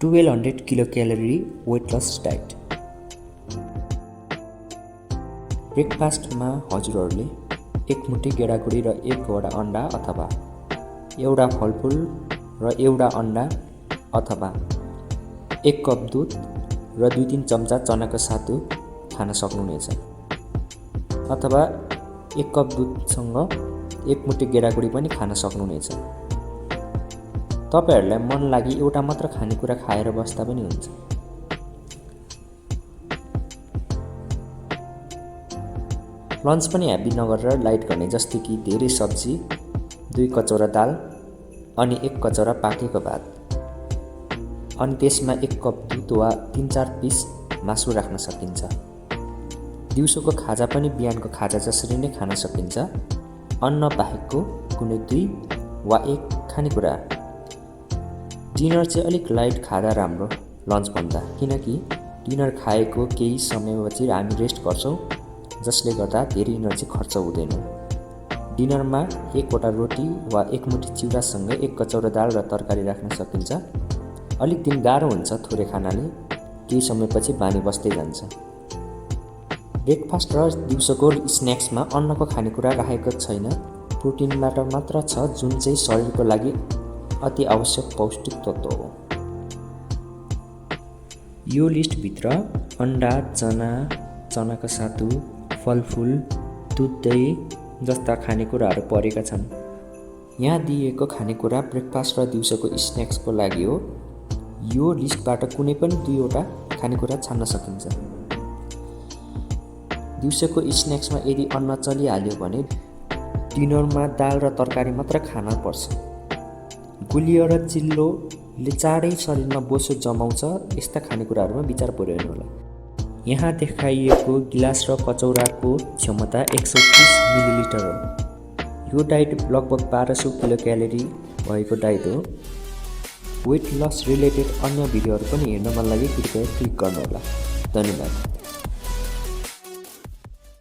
1200 kilo calorie weight loss diet. ब्रेकफास्टमा हजुरहरूले एक मुठी गेडागुडी र एकवटा अन्डा अथवा एउटा फलफुल र एउटा अन्डा अथवा एक कप दुध र 2-3 चम्चा चनाको सातु खान सक्नुहुनेछ। अथवा एक कप दुधसँग एक मुठी गेडागुडी पनि खान सक्नुहुनेछ। तपाईहरुलाई मन लागि एउटा मात्र खानेकुरा खाएर बस्दा पनि हुन्छ। लन्च पनि हेभी नगरेर लाइट गर्ने, जस्तै कि धेरै सब्जी, 2 कचौरा दाल अनि 1 कचौरा पाकेको भात, अनि त्यसमा 1 कप दुध वा 3-4 पिस मासु राख्न सकिन्छ। दिउँसोको खाजा पनि बिहानको खाजा जसरी नै खान सकिन्छ। अन्न बाहेकको कुनै 2 वा 1 खानेकुरा। डिनर चाहिँ अलिक लाइट खाँदा राम्रो लन्च भन्दा, किनकि डिनर खाएको केही समयपछि हामी रेस्ट गर्छौँ, जसले गर्दा धेरै एनर्जी खर्च हुँदैन। डिनरमा 1वटा रोटी वा 1 मुठी चिउरासँगै 1 कचौरा दाल र तरकारी राख्न सकिन्छ। अलिक दिन गाह्रो हुन्छ थोरै खानाले, केही समयपछि बानी बस्दै जान्छ। ब्रेकफास्ट र दिउँसोको स्न्याक्समा अन्नको खानेकुरा राखेको छैन, प्रोटिनबाट मात्र छ, जुन चाहिँ शरीरको लागि अति आवश्यक पौष्टिक तत्त्व हो। यो लिस्टभित्र अन्डा, चना, चनाको सातु, फलफुल, दुध, दही जस्ता खानेकुराहरू परेका छन्। यहाँ दिएको खानेकुरा ब्रेकफास्ट र दिउँसोको स्न्याक्सको लागि हो। यो लिस्टबाट कुनै पनि 2वटा खानेकुरा छान्न सकिन्छ। दिउँसोको स्न्याक्समा यदि अन्न चलिहाल्यो भने डिनरमा दाल र तरकारी मात्र खान पर्छ। गुलियो र चिल्लोले चाँडै शरीरमा बोसो जमाउँछ, यस्ता खानेकुराहरूमा विचार पुर्याउनु होला। यहाँ देखाइएको गिलास र कचौराको क्षमता 130 मिलिलिटर हो। यो डाइट लगभग 1200 किलो क्यालोरी भएको डाइट हो। वेट लस रिलेटेड अन्य भिडियोहरू पनि हेर्न मन लागि कृपया क्लिक गर्नुहोला। धन्यवाद।